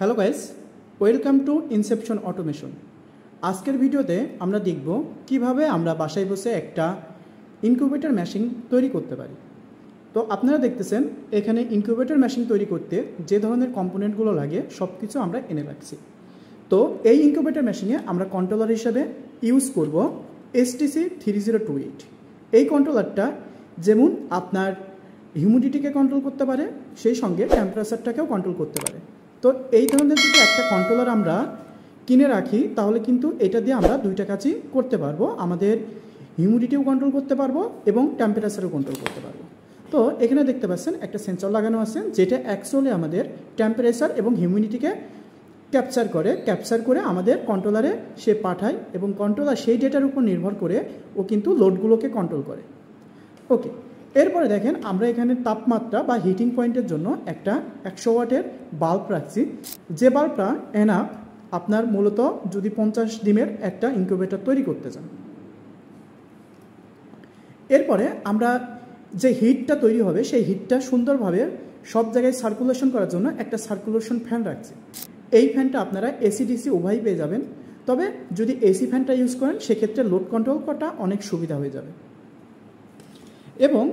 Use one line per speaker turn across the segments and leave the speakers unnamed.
Hello guys, welcome to Inception automation. আজকের ভিডিওতে আমরা দেখব কিভাবে আমরা বাসায় বসে একটা ইনকিউবেটর মেশিন তৈরি করতে পারি। তো আপনারা দেখতেছেন এখানে ইনকিউবেটর মেশিন তৈরি করতে যে ধরনের কম্পোনেন্টগুলো লাগে সব কিছু আমরা এনে রাখছি। তো এই ইনকিউবেটর মেশিনে আমরা কন্ট্রোলার হিসেবে ইউজ করব STC3028। এই কন্ট্রোলারটা যেমন আপনার হিউমিডিটিকে কন্ট্রোল করতে পারে, সেই সঙ্গে টেম্পারেচারটাকেও কন্ট্রোল করতে পারে। তো এই ধরনের যদি একটা কন্ট্রোলার আমরা কিনে রাখি তাহলে কিন্তু এটা দিয়ে আমরা দুইটা কাজই করতে পারবো, আমাদের হিউমিডিটিও কন্ট্রোল করতে পারবো এবং টেম্পারেচারও কন্ট্রোল করতে পারবো। তো এখানে দেখতে পাচ্ছেন একটা সেন্সর লাগানো আছে যেটা অ্যাকচুয়ালি আমাদের টেম্পারেচার এবং হিউমিডিটিকে ক্যাপচার করে আমাদের কন্ট্রোলারে সে পাঠায় এবং কন্ট্রোলার সেই ডেটার উপর নির্ভর করে ও কিন্তু লোডগুলোকে কন্ট্রোল করে। ওকে, এরপরে দেখেন আমরা এখানে তাপমাত্রা বা হিটিং পয়েন্টের জন্য একটা 100 ওয়াটের বাল্ব রাখছি, যে বাল্বটা এনাফ আপনার মূলত যদি 50 ডিমের একটা ইনকিউবেটর তৈরি করতে চান। এরপরে আমরা যে হিটটা তৈরি হবে সেই হিটটা সুন্দরভাবে সব জায়গায় সার্কুলেশন করার জন্য একটা সার্কুলেশন ফ্যান রাখছি। এই ফ্যানটা আপনারা এসি ডিসি উভয়ই পেয়ে যাবেন, তবে যদি এসি ফ্যানটা ইউজ করেন সেক্ষেত্রে লোড কন্ট্রোল করাটা অনেক সুবিধা হয়ে যাবে। এবং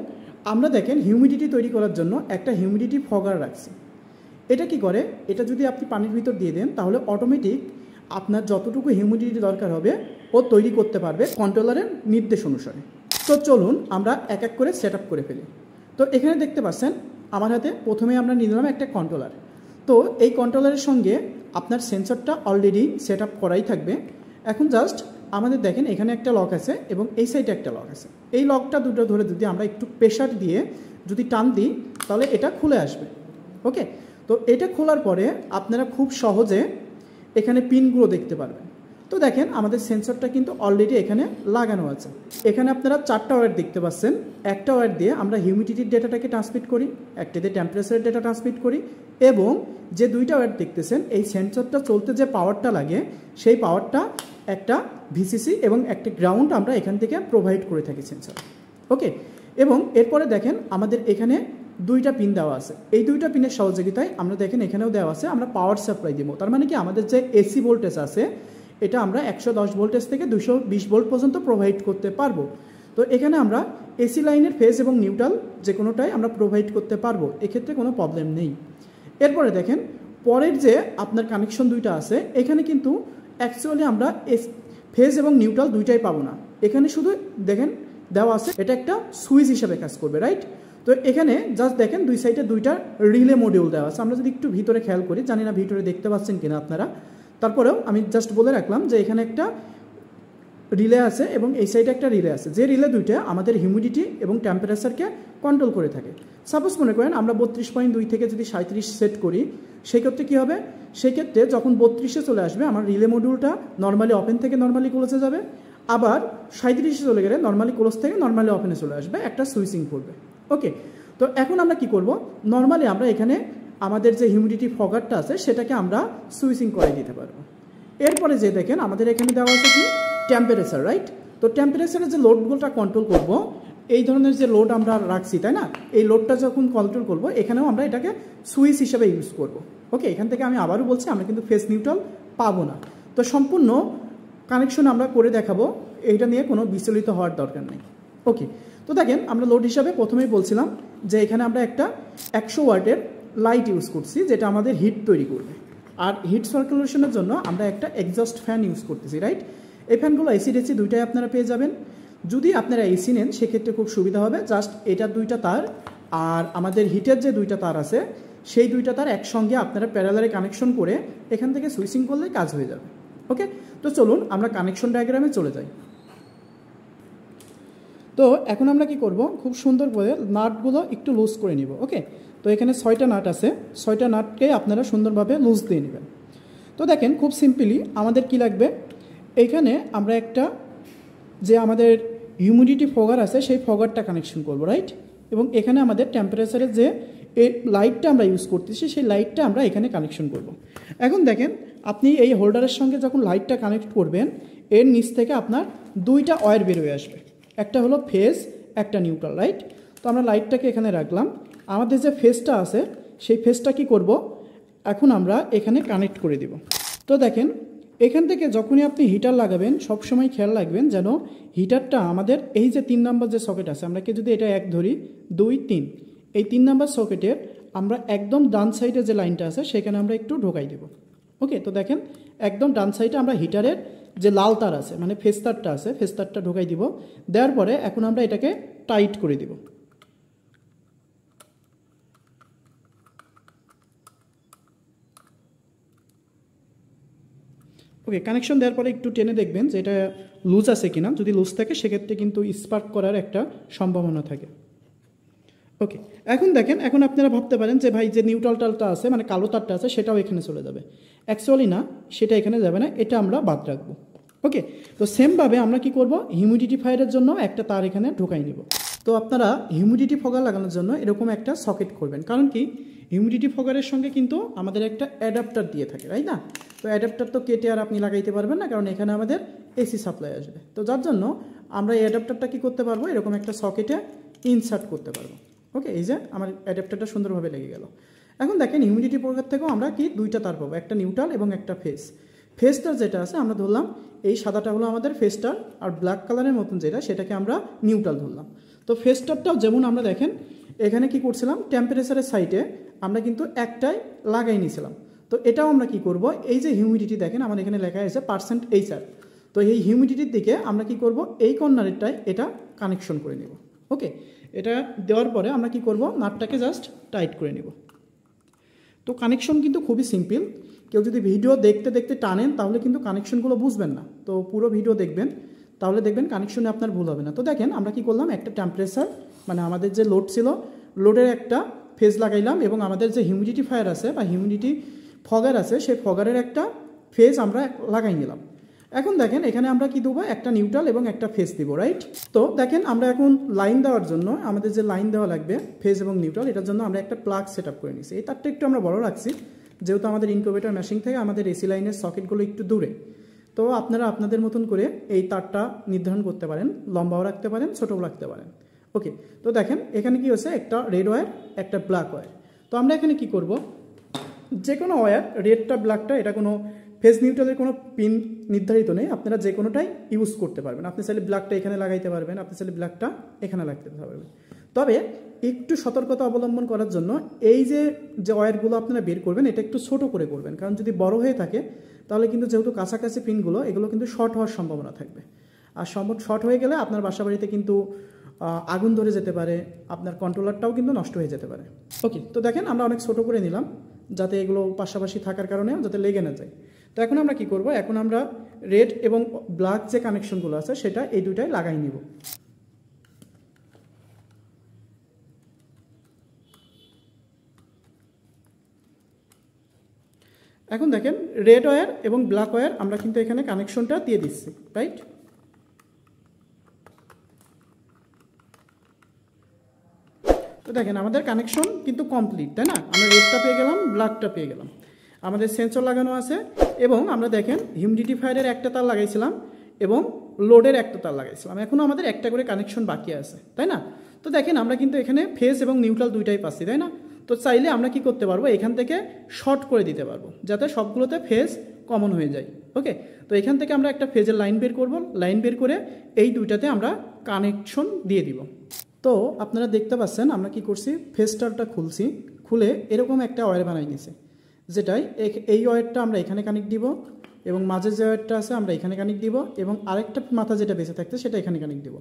আমরা দেখেন হিউমিডিটি তৈরি করার জন্য একটা হিউমিডিটি ফগার রাখছি। এটা কি করে, এটা যদি আপনি পানির ভিতর দিয়ে দেন তাহলে অটোমেটিক আপনার যতটুকু হিউমিডিটি দরকার হবে ও তৈরি করতে পারবে কন্ট্রোলারের নির্দেশ অনুসারে। তো চলুন আমরা এক এক করে সেট আপ করে ফেলি। তো এখানে দেখতে পাচ্ছেন আমার হাতে প্রথমে আমরা নিলাম একটা কন্ট্রোলার। তো এই কন্ট্রোলারের সঙ্গে আপনার সেন্সরটা অলরেডি সেট আপ করাই থাকবে। এখন জাস্ট আমাদের দেখেন এখানে একটা লক আছে এবং এই সাইডে একটা লক আছে। এই লকটা দুটো ধরে যদি আমরা একটু প্রেশার দিয়ে যদি টান দিই তাহলে এটা খুলে আসবে। ওকে, তো এটা খোলার পরে আপনারা খুব সহজে এখানে পিনগুলো দেখতে পারবেন। তো দেখেন আমাদের সেন্সরটা কিন্তু অলরেডি এখানে লাগানো আছে। এখানে আপনারা 4টা ওয়্যার দেখতে পাচ্ছেন। একটা ওয়্যার দিয়ে আমরা হিউমিডিটির ডেটাটাকে ট্রান্সমিট করি, একটা দিয়ে টেম্পারেচারের ডেটা ট্রান্সমিট করি, এবং যে 2টা ওয়্যার দেখতেছেন এই সেন্সরটা চলতে যে পাওয়ারটা লাগে সেই পাওয়ারটা একটা ভিসিসি এবং একটা গ্রাউন্ড আমরা এখান থেকে প্রোভাইড করে থাকি সেন্সর। ওকে, এবং এরপরে দেখেন আমাদের এখানে 2টা পিন দেওয়া আছে। এই 2টা পিনের সহযোগিতায় আমরা দেখেন এখানেও দেওয়া আছে আমরা পাওয়ার সাপ্লাই দিব। তার মানে কি আমাদের যে এসি ভোল্টেজ আছে এটা আমরা 110 ভোল্টেজ থেকে 220 ভোল্ট পর্যন্ত প্রোভাইড করতে পারবো। তো এখানে আমরা এসি লাইনের ফেজ এবং নিউট্রাল যে কোনোটাই আমরা প্রোভাইড করতে পারবো, এক্ষেত্রে কোনো প্রবলেম নেই। এরপরে দেখেন পরের যে আপনার কানেকশন 2টা আছে এখানে কিন্তু অ্যাকচুয়ালি আমরা ফেজ এবং নিউট্রাল দুইটাই পাবো না। এখানে শুধু দেখেন দেওয়া আছে এটা একটা সুইচ হিসেবে কাজ করবে, রাইট? তো এখানে জাস্ট দেখেন দুই সাইডে 2টা রিলে মডিউল দেওয়া আছে। আমরা যদি একটু ভিতরে খেয়াল করি, জানি না ভিতরে দেখতে পাচ্ছেন কিনা আপনারা, তারপরেও আমি জাস্ট বলে রাখলাম যে এখানে একটা রিলে আছে এবং এই সাইডে একটা রিলে আছে, যে রিলে 2টা আমাদের হিউমিডিটি এবং টেম্পারেচারকে কন্ট্রোল করে থাকে। সাপোজ মনে করেন আমরা 32.2 থেকে যদি 37 সেট করি, সেক্ষেত্রে কী হবে, সেক্ষেত্রে যখন 32-এ চলে আসবে আমার রিলে মডিউলটা নর্মালি ওপেন থেকে নর্মালি ক্লোজে যাবে, আবার 37-এ চলে গেলে নর্মালি ক্লোজ থেকে নর্মালি ওপেনে চলে আসবে, একটা সুইচিং করবে। ওকে, তো এখন আমরা কি করব, নর্মালি আমরা এখানে আমাদের যে হিউমিডিটি ফগারটা আছে সেটাকে আমরা সুইচিং করে দিতে পারবো। এরপরে যে দেখেন আমাদের এখানে দেওয়া আছে কি টেম্পারেচার, রাইট? তো টেম্পারেচারের যে লোডগুলোটা কন্ট্রোল করব, এই ধরনের যে লোড আমরা রাখছি তাই না, এই লোডটা যখন কন্ট্রোল করব এখানেও আমরা এটাকে সুইচ হিসেবে ইউজ করব। ওকে, এখান থেকে আমি আবারও বলছি আমরা কিন্তু ফেজ নিউট্রাল পাবো না। তো সম্পূর্ণ কানেকশন আমরা করে দেখাবো, এইটা নিয়ে কোনো বিচলিত হওয়ার দরকার নেই। ওকে, তো দেখেন আমরা লোড হিসাবে প্রথমেই বলছিলাম যে এখানে আমরা একটা 100 ওয়াটের লাইট ইউজ করছি যেটা আমাদের হিট তৈরি করবে, আর হিট সার্কুলেশনের জন্য আমরা একটা এক্সস্ট ফ্যান ইউজ করতেছি, রাইট? এই ফ্যানগুলো এসি ডিসি দুইটাই আপনারা পেয়ে যাবেন। যদি আপনারা এসি নেন সেক্ষেত্রে খুব সুবিধা হবে, জাস্ট এটার 2টা তার আর আমাদের হিটের যে 2টা তার আছে সেই 2টা তার একসঙ্গে আপনারা প্যারালালে কানেকশন করে এখান থেকে সুইচিং করলে কাজ হয়ে যাবে। ওকে, তো চলুন আমরা কানেকশন ডায়াগ্রামে চলে যাই। তো এখন আমরা কি করব, খুব সুন্দর করে নাটগুলো একটু লুজ করে নিব। ওকে, তো এখানে 6টা নাট আছে, 6টা নাটকে আপনারা সুন্দরভাবে লুজ দিয়ে নেবেন। তো দেখেন খুব সিম্পলি আমাদের কি লাগবে, এইখানে আমরা একটা যে আমাদের হিউমিডিটি ফগার আছে সেই ফগারটা কানেকশন করব, রাইট? এবং এখানে আমাদের টেম্পারেচারের যে এই লাইটটা আমরা ইউজ করতেছি সেই লাইটটা আমরা এখানে কানেকশন করব। এখন দেখেন আপনি এই হোল্ডারের সঙ্গে যখন লাইটটা কানেক্ট করবেন এর নিচ থেকে আপনার 2টা ওয়্যার বেরোয় আসবে, একটা হলো ফেজ একটা নিউট্রাল, রাইট? তো আমরা লাইটটাকে এখানে রাখলাম। আমাদের যে ফেজটা আছে সেই ফেজটা কি করব, এখন আমরা এখানে কানেক্ট করে দিব। তো দেখেন এখান থেকে যখনই আপনি হিটার লাগাবেন সবসময় খেয়াল রাখবেন যেন হিটারটা আমাদের এই যে 3 নম্বর যে সকেট আছে, আমরা কি যদি এটা 1 ধরি 2 3, এই 3 নম্বর সকেটের আমরা একদম ডান সাইডে যে লাইনটা আছে সেখানে আমরা একটু ঢোকাই দেব। ওকে, তো দেখেন একদম ডান সাইডে আমরা হিটারের যে লাল তার আছে মানে ফেস তারটা আছে, ফেস তারটা ঢোকাই দিব। দেওয়ার পরে এখন আমরা এটাকে টাইট করে দিব। ওকে, কানেকশন দেওয়ার পরে একটু টেনে দেখবেন যে এটা লুজ আছে কিনা। যদি লুজ থাকে সেক্ষেত্রে কিন্তু স্পার্ক করার একটা সম্ভাবনা থাকে। ওকে, এখন দেখেন এখন আপনারা ভাবতে পারেন যে ভাই যে নিউট্রাল তারটা আছে মানে কালো তারটা আছে সেটাও এখানে চলে যাবে। অ্যাকচুয়ালি না, সেটা এখানে যাবে না, এটা আমরা বাদ রাখবো। ওকে, তো সেমভাবে আমরা কি করব, হিউমিডিফায়ারের জন্য একটা তার এখানে ঢোকাই নিব। তো আপনারা হিউমিডিটি ফগার লাগানোর জন্য এরকম একটা সকেট করবেন, কারণ কি হিউমিডিটি ফগারের সঙ্গে কিন্তু আমাদের একটা অ্যাডাপ্টার দিয়ে থাকে, তাই না? তো অ্যাডাপ্টার তো কেটে আর আপনি লাগাইতে পারবেন না, কারণ এখানে আমাদের এসি সাপ্লাই আসবে। তো যার জন্য আমরা এই অ্যাডাপ্টারটা কী করতে পারবো, এরকম একটা সকেটে ইনসার্ট করতে পারবো। ওকে, এই যে আমার অ্যাডাপ্টারটা সুন্দরভাবে লেগে গেল। এখন দেখেন হিউমিডিটি ফগার থেকেও আমরা কি দুইটা তার পাবো, একটা নিউট্রাল এবং একটা ফেস। ফেসটার যেটা আছে আমরা ধরলাম এই সাদাটা হলো আমাদের ফেসটার, আর ব্ল্যাক কালারের মতন যেটা সেটাকে আমরা নিউট্রাল ধরলাম। তো ফেসটারটাও যেমন আমরা দেখেন এখানে কি করছিলাম, টেম্পারেচারের সাইডে আমরা কিন্তু একটাই লাগাই নিয়েছিলাম। তো এটাও আমরা কি করব, এই যে হিউমিডিটি দেখেন আমার এখানে লেখা আছে %HR, তো এই হিউমিডিটির দিকে আমরা কি করব, এই কর্নারেরটায় এটা কানেকশন করে নেব। ওকে, এটা দেওয়ার পরে আমরা কি করব, নাটটাকে জাস্ট টাইট করে নেব। তো কানেকশন কিন্তু খুবই সিম্পল। কেউ যদি ভিডিও দেখতে দেখতে টানেন তাহলে কিন্তু কানেকশনগুলো বুঝবেন না। তো পুরো ভিডিও দেখবেন, তাহলে দেখবেন কানেকশনে আপনার ভুল হবে না। তো দেখেন আমরা কি করলাম, একটা টেম্পারেচার মানে আমাদের যে লোড ছিল লোডের একটা ফেজ লাগাইলাম, এবং আমাদের যে হিউমিডিফায়ার আছে বা হিউমিডিটি ফগার আছে সেই ফগারের একটা ফেজ আমরা লাগাই নিলাম। এখন দেখেন এখানে আমরা কি দেবো, একটা নিউট্রাল এবং একটা ফেজ দিব, রাইট? তো দেখেন আমরা এখন লাইন দেওয়ার জন্য আমাদের যে লাইন দেওয়া লাগবে ফেজ এবং নিউট্রাল, এটার জন্য আমরা একটা প্লাগ সেট আপ করে নিচ্ছি। এই তারটা একটু আমরা বড় রাখছি যেহেতু আমাদের ইনকিউবেটর মেশিন থেকে আমাদের এসি লাইনের সকেটগুলো একটু দূরে। তো আপনারা আপনাদের মতন করে এই তারটা নির্ধারণ করতে পারেন, লম্বাও রাখতে পারেন ছোটও রাখতে পারেন। ওকে, তো দেখেন এখানে কি হচ্ছে, একটা রেড ওয়্যার একটা ব্ল্যাক ওয়্যার। তো আমরা এখানে কি করব, যে কোনো ওয়্যার রেডটা ব্ল্যাকটা এটা কোনো ফেজ নিউট্রালের কোনো পিন নির্ধারিত নেই, আপনারা যে কোনোটাই ইউজ করতে পারবেন। আপনি চাইলে ব্ল্যাকটা এখানে লাগাইতে পারবেন, আপনি চাইলে ব্ল্যাকটা এখানে লাগাতে পারবেন। তবে একটু সতর্কতা অবলম্বন করার জন্য এই যে ওয়্যারগুলো আপনারা বের করবেন এটা একটু ছোট করে করবেন, কারণ যদি বড় হয়ে থাকে তাহলে কিন্তু যেহেতু কাছাকাছি পিনগুলো এগুলো কিন্তু শর্ট হওয়ার সম্ভাবনা থাকবে। আর শর্ট হয়ে গেলে আপনার বাসা বাড়িতে কিন্তু আগুন ধরে যেতে পারে, আপনার কন্ট্রোলারটাও কিন্তু নষ্ট হয়ে যেতে পারে। ওকে, তো দেখেন আমরা অনেক ছোট করে নিলাম যাতে এগুলো পাশাপাশি থাকার কারণে যাতে লেগে না যায়। তো এখন আমরা কি করব, এখন আমরা রেড এবং ব্ল্যাক যে কানেকশনগুলো আছে সেটা এই দুইটাই লাগাই নিব। এখন দেখেন রেড ওয়্যার এবং ব্ল্যাক ওয়্যার আমরা কিন্তু এখানে কানেকশনটা দিয়ে দিচ্ছি, রাইট? তো দেখেন আমাদের কানেকশন কিন্তু কমপ্লিট, তাই না? আমরা রেডটা পেয়ে গেলাম, ব্ল্যাকটা পেয়ে গেলাম, আমাদের সেন্সর লাগানো আছে, এবং আমরা দেখেন হিউমিডিফায়ারের একটা তার লাগাইছিলাম এবং লোডের একটা তার লাগাইছিলাম। এখনও আমাদের একটা করে কানেকশন বাকি আছে, তাই না? তো দেখেন আমরা কিন্তু এখানে ফেজ এবং নিউট্রাল দুইটাই পাচ্ছি, তাই না? তো চাইলে আমরা কি করতে পারবো, এখান থেকে শর্ট করে দিতে পারবো যাতে সবগুলোতে ফেজ কমন হয়ে যায়। ওকে, তো এখান থেকে আমরা একটা ফেজের লাইন বের করব, লাইন বের করে এই দুইটাতে আমরা কানেকশন দিয়ে দিব। তো আপনারা দেখতে পাচ্ছেন আমরা কি করছি, ফেজটারটা খুলছি, খুলে এরকম একটা ওয়্যার বানাই নিয়েছি, যেটাই এই ওয়্যারটা আমরা এখানে কানেক্ট দিব, এবং মাঝে যে ওয়্যারটা আছে আমরা এখানে কানেক্ট দিব, এবং আরেকটা মাথা যেটা বেঁচে থাকছে সেটা এখানে কানেক্ট দিব।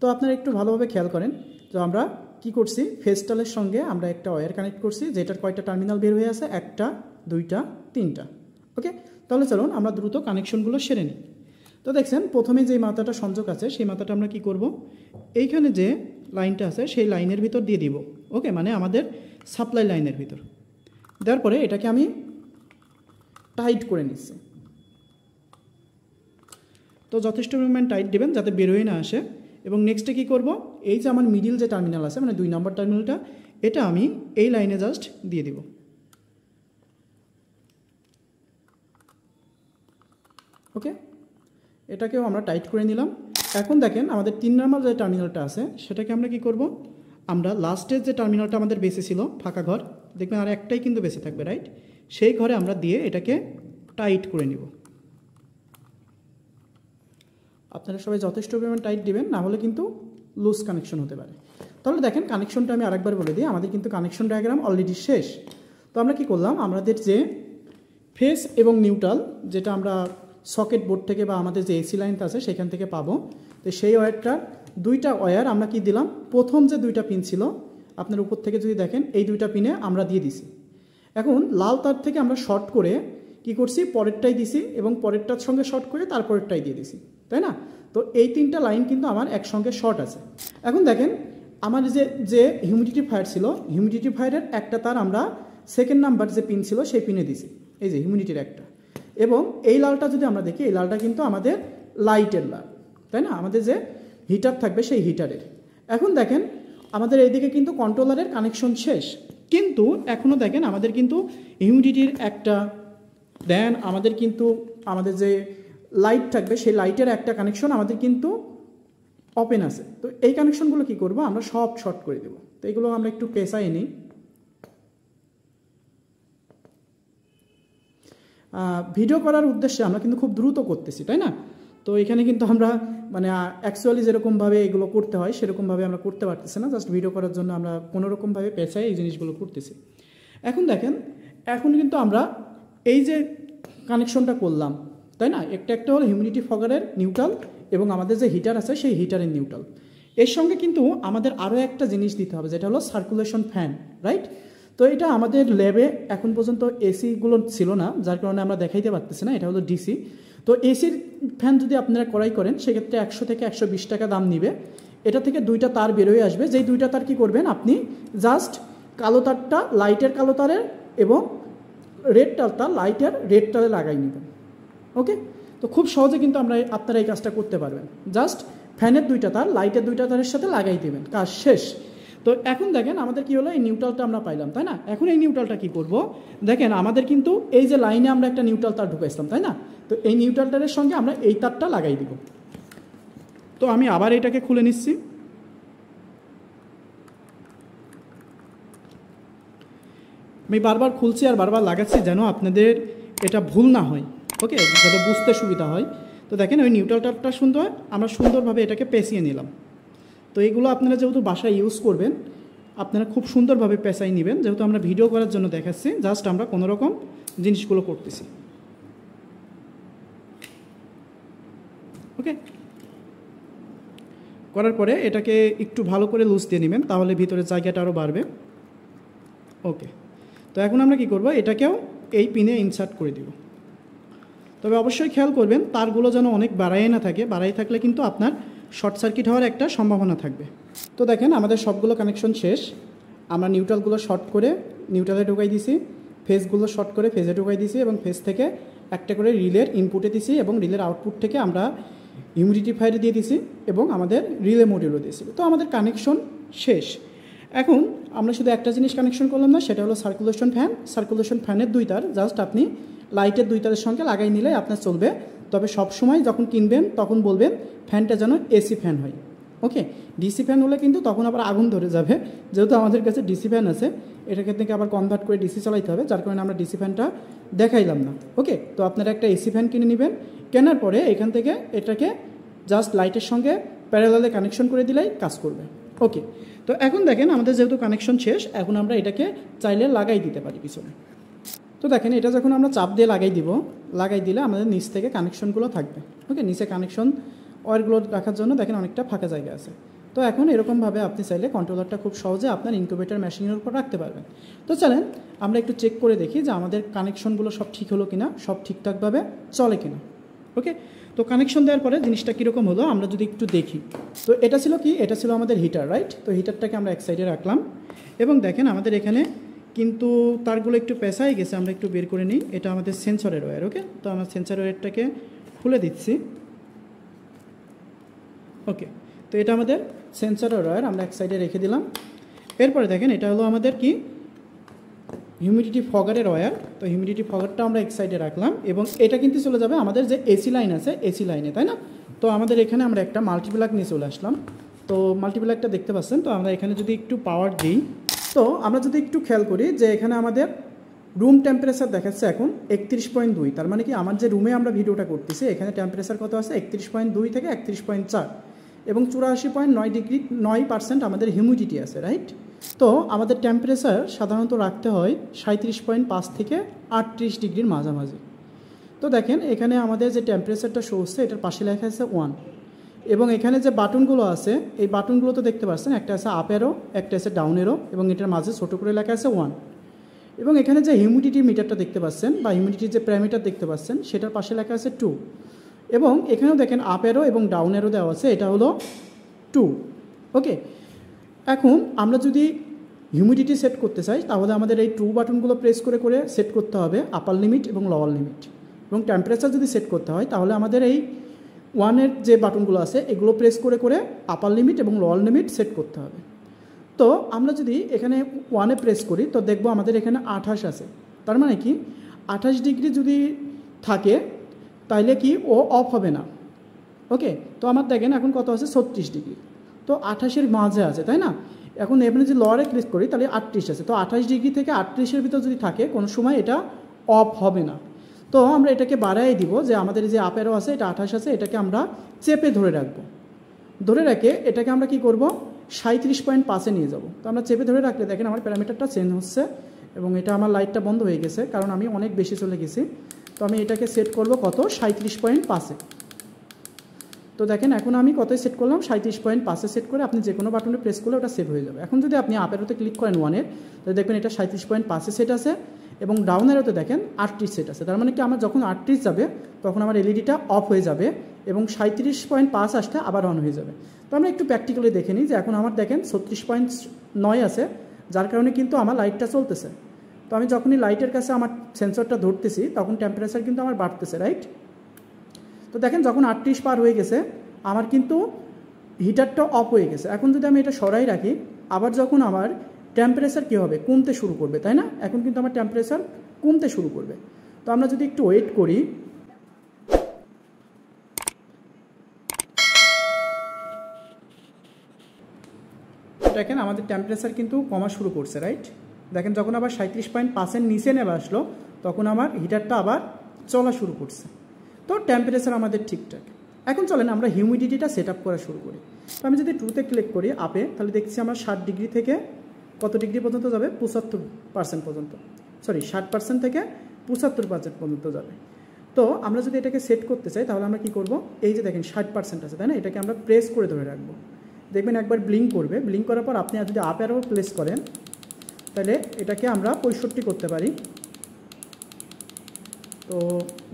তো আপনারা একটু ভালোভাবে খেয়াল করেন, তো আমরা কি করছি, ফেজটালের সঙ্গে আমরা একটা ওয়্যার কানেক্ট করছি যেটার কয়টা টার্মিনাল বের হয়ে আছে, একটা দুইটা তিনটা। ওকে, তাহলে চলুন আমরা দ্রুত কানেকশনগুলো সেরে নিই। তো দেখছেন প্রথমে যে মাথাটা সংযোগ আছে সেই মাথাটা আমরা কি করব, এইখানে যে লাইনটা আছে সেই লাইনের ভিতর দিয়ে দিব। ওকে, মানে আমাদের সাপ্লাই লাইনের ভিতর দেওয়ার পরে এটাকে আমি টাইট করে নিচ্ছি। তো যথেষ্ট পরিমাণ টাইট দেবেন যাতে বেরোয় না আসে। এবং নেক্সটে কী করব, এই যে আমার মিডিল যে টার্মিনাল আছে মানে 2 নম্বর টার্মিনালটা, এটা আমি এই লাইনে জাস্ট দিয়ে দিব। ওকে, এটাকেও আমরা টাইট করে নিলাম। এখন দেখেন আমাদের 3 নম্বর যে টার্মিনালটা আছে সেটাকে আমরা কি করব, আমরা লাস্টের যে টার্মিনালটা আমাদের বেঁচে ছিল ফাঁকা ঘর, দেখবেন আর একটাই কিন্তু বেঁচে থাকবে, রাইট? সেই ঘরে আমরা দিয়ে এটাকে টাইট করে নিব। আপনারা সবাই যথেষ্ট পরিমাণ টাইট দিবেন, না হলে কিন্তু লুজ কানেকশন হতে পারে। তাহলে দেখেন কানেকশনটা আমি আরেকবার বলে দিই, আমাদের কিন্তু কানেকশন ডায়াগ্রাম অলরেডি শেষ। তো আমরা কি করলাম, আমাদের যে ফেস এবং নিউট্রাল যেটা আমরা সকেট বোর্ড থেকে বা আমাদের যে এসি লাইনটা আছে সেখান থেকে পাবো, তো সেই ওয়্যারটা দুইটা ওয়্যার আমরা কি দিলাম, প্রথম যে দুইটা পিন ছিল আপনার উপর থেকে যদি দেখেন এই দুইটা পিনে আমরা দিয়ে দিছি। এখন লাল তার থেকে আমরা শর্ট করে কি করছি, পরেরটাই দিছি এবং পরেরটার সঙ্গে শর্ট করে তারপরেরটাই দিয়ে দিছি, তাই না? তো এই তিনটা লাইন কিন্তু আমার একসঙ্গে শর্ট আছে। এখন দেখেন আমার যে হিউমিডিফায়ার ছিল, হিউমিডিফায়ারের একটা তার আমরা সেকেন্ড নাম্বার যে পিন ছিল সেই পিনে দিছি, এই যে হিউমিডিটির একটা। এবং এই লালটা যদি আমরা দেখি, এই লালটা কিন্তু আমাদের লাইটের লাল, তাই না? আমাদের যে হিটার থাকবে সেই হিটারের। এখন দেখেন আমাদের এইদিকে কিন্তু কন্ট্রোলারের কানেকশন শেষ, কিন্তু এখনও দেখেন আমাদের কিন্তু হিউমিডিটির একটা, দেন আমাদের কিন্তু আমাদের যে লাইট থাকবে সেই লাইটের একটা কানেকশন আমাদের কিন্তু ওপেন আছে। তো এই কানেকশনগুলো কি করব, আমরা সব শর্ট করে দেব। তো এগুলো আমরা একটু পেঁচাই নিই। ভিডিও করার উদ্দেশ্যে আমরা কিন্তু খুব দ্রুত করতেছি, তাই না? তো এখানে কিন্তু আমরা মানে অ্যাকচুয়ালি যেরকমভাবে এগুলো করতে হয় সেরকমভাবে আমরা করতে পারতেছি না, জাস্ট ভিডিও করার জন্য আমরা কোনোরকমভাবে পেঁচাই এই জিনিসগুলো করতেছি। এখন দেখেন এখন কিন্তু আমরা এই যে কানেকশনটা করলাম, তাই না? একটা হলো হিউমিডিটি ফগারের নিউট্রাল এবং আমাদের যে হিটার আছে সেই হিটারের নিউট্রাল। এর সঙ্গে কিন্তু আমাদের আরও একটা জিনিস দিতে হবে, যেটা হলো সার্কুলেশন ফ্যান, রাইট? তো এটা আমাদের ল্যাবে এখন পর্যন্ত এসিগুলো ছিল না, যার কারণে আমরা দেখাইতে পারতেছি না। এটা হলো ডিসি। তো এসির ফ্যান যদি আপনারা ক্রয় করেন সেক্ষেত্রে 100 থেকে 120 টাকা দাম নিবে। এটা থেকে দুইটা তার বেরোয় আসবে, যেই দুইটা তার কি করবেন, আপনি জাস্ট কালো তারটা লাইটের কালো তারের এবং রেড তারটা লাইটের রেড তারে লাগাই নেবেন। ওকে, তো খুব সহজে কিন্তু আপনারা এই কাজটা করতে পারবেন। জাস্ট ফ্যানের দুইটা তার লাইটের দুইটা তারের সাথে লাগাই দেবেন, কাজ শেষ। তো এখন দেখেন আমাদের কি হলো, এই নিউট্রালটা আমরা পাইলাম, তাই না? এখন এই নিউট্রালটা কি করব, দেখেন আমাদের কিন্তু এই যে লাইনে আমরা একটা নিউট্রাল তার ঢুকাইছিলাম, তাই না? তো এই নিউট্রালটারের সঙ্গে আমরা এই তারটা লাগাই দিব। তো আমি আবার এটাকে খুলে নিচ্ছি। আমি বারবার খুলছি আর বারবার লাগাচ্ছি যেন আপনাদের এটা ভুল না হয়, ওকে, যাতে বুঝতে সুবিধা হয়। তো দেখেন ওই নিউট্রাল তারটা আমরা সুন্দরভাবে এটাকে পেঁচিয়ে নিলাম। তো এইগুলো আপনারা যেহেতু বাসায় ইউজ করবেন, আপনারা খুব সুন্দরভাবে পেঁচাই নেবেন, যেহেতু আমরা ভিডিও করার জন্য দেখাচ্ছি, জাস্ট আমরা কোনোরকম জিনিসগুলো করতেছি। ওকে, করার পরে এটাকে একটু ভালো করে লুজ দিয়ে নেবেন, তাহলে ভিতরে জায়গাটা আরও বাড়বে। ওকে, তো এখন আমরা কি করব, এটাকেও এই পিনে ইনসার্ট করে দিব। তবে অবশ্যই খেয়াল করবেন তারগুলো যেন অনেক বাড়াই না থাকে, বাড়াই থাকলে কিন্তু আপনার শর্ট সার্কিট হওয়ার একটা সম্ভাবনা থাকবে। তো দেখেন আমাদের সবগুলো কানেকশন শেষ। আমরা নিউট্রালগুলো শর্ট করে নিউট্রালে ঢুকাই দিছি, ফেজগুলো শর্ট করে ফেজে ঢুকাই দিছি এবং ফেজ থেকে একটা করে রিলের ইনপুটে দিছি এবং রিলের আউটপুট থেকে আমরা হিউমিডিফায়ারে দিয়ে দিছি এবং আমাদের রিলে মডিউলও দিয়েছি। তো আমাদের কানেকশন শেষ। এখন আমরা শুধু একটা জিনিস কানেকশন করলাম না, সেটা হলো সার্কুলেশন ফ্যান। সার্কুলেশন ফ্যানের দুই তার জাস্ট আপনি লাইটের দুই তারের সঙ্গে লাগাই নিলে আপনার চলবে। তবে সবসময় যখন কিনবেন তখন বলবেন ফ্যানটা যেন এসি ফ্যান হয়। ওকে, ডিসি ফ্যান হলে কিন্তু তখন আবার আগুন ধরে যাবে। যেহেতু আমাদের কাছে ডিসি ফ্যান আছে, এটাকে থেকে আবার কনভার্ট করে ডিসি চালাইতে হবে, যার কারণে আমরা ডিসি ফ্যানটা দেখাইলাম না। ওকে, তো আপনারা একটা এসি ফ্যান কিনে নেবেন। কেনার পরে এখান থেকে এটাকে জাস্ট লাইটের সঙ্গে প্যারালালে কানেকশন করে দিলেই কাজ করবে। ওকে, তো এখন দেখেন আমাদের যেহেতু কানেকশন শেষ, এখন আমরা এটাকে চাইলে লাগাই দিতে পারি পিছনে। তো দেখেন এটা যখন আমরা চাপ দিয়ে লাগাই দিলে আমাদের নিচ থেকে কানেকশনগুলো থাকবে। ওকে, নিচে কানেকশন ওয়্যারগুলো রাখার জন্য দেখেন অনেকটা ফাঁকা জায়গা আছে। তো এখন এরকমভাবে আপনি চাইলে কন্ট্রোলারটা খুব সহজে আপনার ইনকিউবেটর মেশিনের উপর রাখতে পারবেন। তো চলেন আমরা একটু চেক করে দেখি যে আমাদের কানেকশনগুলো সব ঠিক হলো কিনা, সব ঠিকঠাকভাবে চলে কিনা। ওকে, তো কানেকশন দেওয়ার পরে জিনিসটা কীরকম হলো আমরা যদি একটু দেখি। তো এটা ছিল কি, এটা ছিল আমাদের হিটার, রাইট? তো হিটারটাকে আমরা এক সাইডে রাখলাম এবং দেখেন আমাদের এখানে কিন্তু তারগুলো একটু পেঁচাই গেছে, আমরা একটু বের করে নিই। এটা আমাদের সেন্সরের ওয়্যার। ওকে, তো আমরা সেন্সর ওয়্যারটাকে খুলে দিচ্ছি। ওকে, তো এটা আমাদের সেন্সরের ওয়্যার, আমরা এক সাইডে রেখে দিলাম। এরপরে দেখেন এটা হলো আমাদের কি হিউমিডিটি ফগারের ওয়্যার। তো হিউমিডিটি ফগারটা আমরা এক সাইডে রাখলাম এবং এটা কিন্তু চলে যাবে আমাদের যে এসি লাইন আছে এসি লাইনে, তাই না? তো আমাদের এখানে আমরা একটা মাল্টিপ্লাগ নিয়ে চলে আসলাম। তো মাল্টিপ্লাগটা দেখতে পাচ্ছেন। তো আমরা এখানে যদি একটু পাওয়ার দিই, তো আমরা যদি একটু খেয়াল করি যে এখানে আমাদের রুম টেম্পারেচার দেখাচ্ছে এখন 31.2, তার মানে কি আমার যে রুমে আমরা ভিডিওটা করতেছি এখানে টেম্পারেচার কত আছে 31.2 থেকে 31.4 এবং 84.9% আমাদের হিউমিডিটি আছে, রাইট। তো আমাদের টেম্পারেচার সাধারণত রাখতে হয় 37.5 থেকে 38 ডিগ্রির মাঝামাঝি। তো দেখেন এখানে আমাদের যে টেম্পারেচারটা শো হচ্ছে এটার পাশে লেখা আছে 1 এবং এখানে যে বাটনগুলো আছে এই বাটনগুলো তো দেখতে পাচ্ছেন, একটা আছে আপ অ্যারো, একটা আছে ডাউন অ্যারো এবং এটার মাঝে ছোটো করে লেখা আছে 1 এবং এখানে যে হিউমিডিটি মিটারটা দেখতে পাচ্ছেন বা হিউমিডিটির যে প্যারামিটার দেখতে পাচ্ছেন সেটার পাশে লেখা আছে 2 এবং এখানেও দেখেন আপ অ্যারো এবং ডাউন অ্যারো দেওয়া আছে, এটা হলো 2। ওকে, এখন আমরা যদি হিউমিডিটি সেট করতে চাই তাহলে আমাদের এই 2 বাটনগুলো প্রেস করে করে সেট করতে হবে আপার লিমিট এবং লোয়ার লিমিট, এবং টেম্পারেচার যদি সেট করতে হয় তাহলে আমাদের এই 1-এর যে বাটনগুলো আছে এগুলো প্রেস করে করে আপার লিমিট এবং লোয়ার লিমিট সেট করতে হবে। তো আমরা যদি এখানে 1-এ প্রেস করি তো দেখব আমাদের এখানে 28 আছে, তার মানে কি 28 ডিগ্রি যদি থাকে তাহলে কি ও অফ হবে না। ওকে, তো আমার দেখেন এখন কত আছে 36 ডিগ্রি, তো 28-এর মাঝে আছে, তাই না। এখন এখানে যদি লোয়ারে ক্লিক করি তাহলে 38 আছে, তো 28 ডিগ্রি থেকে 38-এর ভিতর যদি থাকে কোনো সময় এটা অফ হবে না। তো আমরা এটাকে বাড়াই দিব যে আমাদের যে আপ অ্যারো আছে এটা 28 আছে, এটাকে আমরা চেপে ধরে রাখবো, ধরে রেখে এটাকে আমরা কি করব 37.5-এ নিয়ে যাব। তো আমরা চেপে ধরে রাখলে দেখেন আমার প্যারামিটারটা চেঞ্জ হচ্ছে এবং এটা আমার লাইটটা বন্ধ হয়ে গেছে কারণ আমি অনেক বেশি চলে গেছি। তো আমি এটাকে সেট করব কত 37.5-এ। তো দেখেন এখন আমি কতই সেট করলাম 37.5-এ সেট করে আপনি যে কোনো বাটনে প্রেস করলে ওটা সেভ হয়ে যাবে। এখন যদি আপনি আপ অ্যারোতে ক্লিক করেন 1-এর তাহলে দেখবেন এটা 37.5-এ সেট আছে এবং ডাউন অ্যারোতে দেখেন 38 সেট আছে, তার মানে কি আমার যখন 38 যাবে তখন আমার এলইডিটা অফ হয়ে যাবে এবং 37.5 আসতে আবার অন হয়ে যাবে। তো আমরা একটু প্র্যাকটিক্যালি দেখে নিই যে এখন আমার দেখেন 36.9 আছে, যার কারণে কিন্তু আমার লাইটটা চলতেছে। তো আমি যখনই লাইটের কাছে আমার সেন্সরটা ধরতেছি তখন টেম্পারেচার কিন্তু আমার বাড়তেছে, রাইট। তো দেখেন যখন 38 পার হয়ে গেছে আমার কিন্তু হিটারটা অফ হয়ে গেছে। এখন যদি আমি এটা সরাই রাখি আবার যখন আমার টেম্পারেচার কী হবে কমতে শুরু করবে, তাই না। এখন কিন্তু আমার টেম্পারেচার কমতে শুরু করবে। তো আমরা যদি একটু ওয়েট করি, দেখেন আমাদের টেম্পারেচার কিন্তু কমা শুরু করছে, রাইট। দেখেন যখন আবার 37.5-এর নিচে নেমে আসলো তখন আমার হিটারটা আবার চলা শুরু করছে। তো টেম্পারেচার আমাদের ঠিকঠাক। এখন চলেন আমরা হিউমিডিটিটা সেট আপ করা শুরু করি। তো আমি যদি 2-তে ক্লিক করি আপে, তাহলে দেখছি আমার 60 ডিগ্রি থেকে কত ডিগ্রি পর্যন্ত যাবে 75% পর্যন্ত, সরি 60% থেকে 75% পর্যন্ত যাবে। তো আমরা যদি এটাকে সেট করতে চাই তাহলে আমরা কি করব, এই যে দেখেন 60% আছে, তাই না, এটাকে আমরা প্রেস করে ধরে রাখবো। দেখবেন একবার ব্লিঙ্ক করবে, ব্লিঙ্ক করার পর আপনি যদি আপ অ্যারো প্লেস করেন তাহলে এটাকে আমরা 65 করতে পারি। তো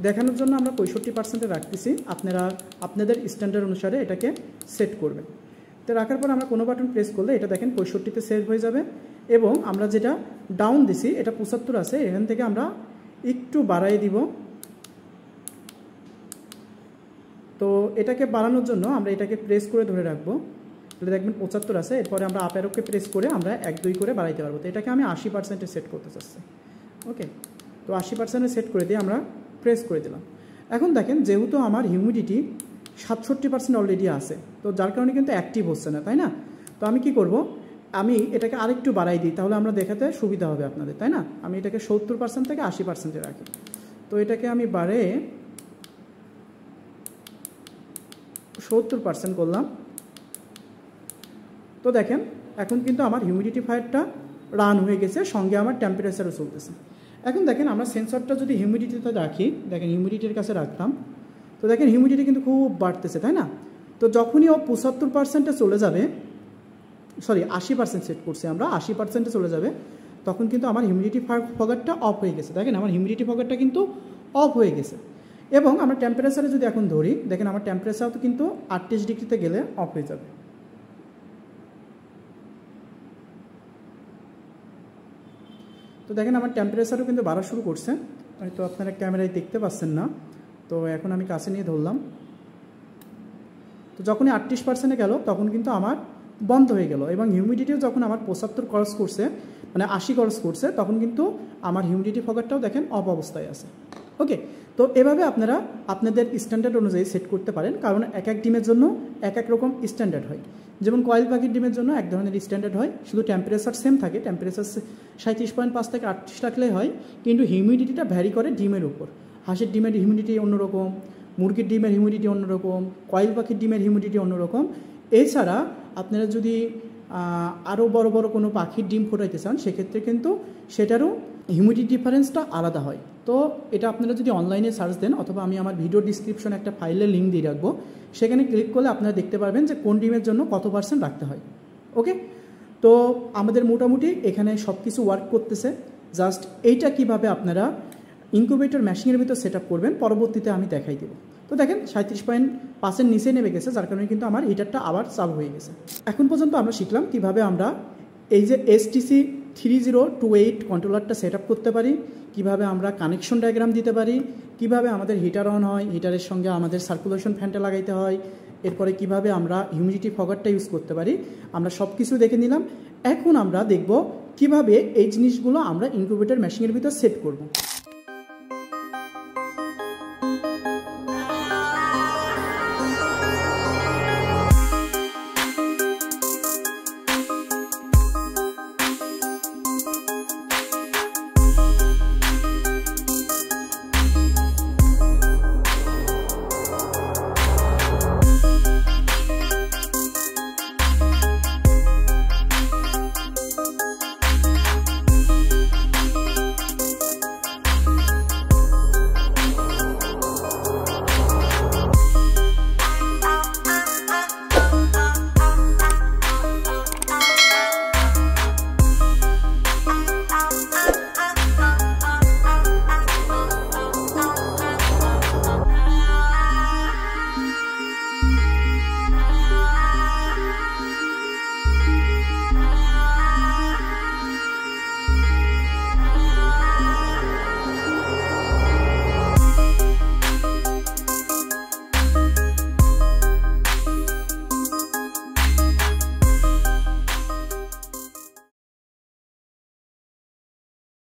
দেখানোর জন্য আমরা 65%-এ রাখতেছি, আপনারা আপনাদের স্ট্যান্ডার্ড অনুসারে এটাকে সেট করবেন। তো রাখার পর আমরা কোনো বাটন প্রেস করলে এটা দেখেন 65-তে সেভ হয়ে যাবে এবং আমরা যেটা ডাউন দিছি এটা 75 আছে, এখান থেকে আমরা একটু বাড়াই দিব। তো এটাকে বাড়ানোর জন্য আমরা এটাকে প্রেস করে ধরে রাখবো, তাহলে দেখবেন 75 আছে। এরপরে আমরা আপ অ্যারোকে প্রেস করে আমরা 1-2 করে বাড়াইতে পারবো। তো এটাকে আমি 80%-এ সেট করতে চাচ্ছি। ওকে, তো 80%-এ সেট করে দিয়ে আমরা প্রেস করে দিলাম। এখন দেখেন যেহেতু আমার হিউমিডিটি 67% অলরেডি আছে, তো যার কারণে কিন্তু অ্যাক্টিভ হচ্ছে না, তাই না। তো আমি কি করব, আমি এটাকে আরেকটু বাড়াই দিই, তাহলে আমরা দেখাতে সুবিধা হবে আপনাদের, তাই না। আমি এটাকে 70% থেকে 80%-এ রাখি। তো এটাকে আমি বাড়িয়ে 70% করলাম। তো দেখেন এখন কিন্তু আমার হিউমিডিফায়ারটা রান হয়ে গেছে, সঙ্গে আমার টেম্পারেচারও চলতেছে। এখন দেখেন আমরা সেন্সরটা যদি হিউমিডিটিতে রাখি, দেখেন হিউমিডিটির কাছে রাখতাম, তো দেখেন হিউমিডিটি কিন্তু খুব বাড়তেছে, তাই না। তো যখনই ও 75%-এ চলে যাবে, সরি 80% সেট করছি আমরা, 80%-এ চলে যাবে, তখন কিন্তু আমার হিউমিডিটি ফগারটা অফ হয়ে গেছে। দেখেন আমার হিউমিডিটি ফগারটা কিন্তু অফ হয়ে গেছে। এবং আমরা টেম্পারেচারে যদি এখন ধরি, দেখেন আমার টেম্পারেচার তো কিন্তু 38 ডিগ্রিতে গেলে অফ হয়ে যাবে। তো দেখেন আমার টেম্পারেচারও কিন্তু বাড়া শুরু করছে, হয়তো আপনারা ক্যামেরায় দেখতে পাচ্ছেন না। তো এখন আমি কাছে নিয়ে ধরলাম, তো যখনই 38%-এ গেল তখন কিন্তু আমার বন্ধ হয়ে গেল এবং হিউমিডিটিও যখন আমার 75 ক্রস করছে, মানে 80 ক্রস করছে, তখন কিন্তু আমার হিউমিডিটি ফগারটাও দেখেন অফ অবস্থায় আছে। ওকে, তো এভাবে আপনারা আপনাদের স্ট্যান্ডার্ড অনুযায়ী সেট করতে পারেন, কারণ এক এক ডিমের জন্য এক এক রকম স্ট্যান্ডার্ড হয়। যেমন কয়েল পাখির ডিমের জন্য এক ধরনের স্ট্যান্ডার্ড হয়, শুধু টেম্পারেচার সেম থাকে, টেম্পারেচার 37.5 থেকে 38 রাখলেই হয়, কিন্তু হিউমিডিটিটা ভ্যারি করে ডিমের উপর। হাঁসের ডিমের হিউমিডিটি অন্যরকম, মুরগির ডিমের হিউমিডিটি অন্যরকম, কয়েল পাখির ডিমের হিউমিডিটি অন্যরকম। এছাড়া আপনারা যদি আরও বড় বড় কোনো পাখির ডিম ফোটাইতে চান, সেক্ষেত্রে কিন্তু সেটারও হিউমিডিটি ডিফারেন্সটা আলাদা হয়। তো এটা আপনারা যদি অনলাইনে সার্চ দেন, অথবা আমি আমার ভিডিও ডিসক্রিপশনে একটা ফাইলের লিঙ্ক দিয়ে রাখবো, সেখানে ক্লিক করলে আপনারা দেখতে পারবেন যে কোন ডিমের জন্য কত % রাখতে হয়। ওকে, তো আমাদের মোটামুটি এখানে সব কিছু ওয়ার্ক করতেছে। জাস্ট এইটা কিভাবে আপনারা ইনকিউবেটর মেশিনের ভিতর সেট আপ করবেন পরবর্তীতে আমি দেখাই দেবো। তো দেখেন 37.5-এর নিচে নেমে গেছে, যার কারণে কিন্তু আমার হিটারটা আবার চালু হয়ে গেছে। এখন পর্যন্ত আমরা শিখলাম কিভাবে আমরা এই যে STC 3028 কন্ট্রোলারটা সেট আপ করতে পারি, কিভাবে আমরা কানেকশন ডায়াগ্রাম দিতে পারি, কিভাবে আমাদের হিটার অন হয়, হিটারের সঙ্গে আমাদের সার্কুলেশন ফ্যানটা লাগাইতে হয়, এরপরে কিভাবে আমরা হিউমিডিটি ফগারটা ইউজ করতে পারি। আমরা সব কিছু দেখে নিলাম। এখন আমরা দেখব কিভাবে এই জিনিসগুলো আমরা ইনকিউবেটর মেশিনের ভিতর সেট করব।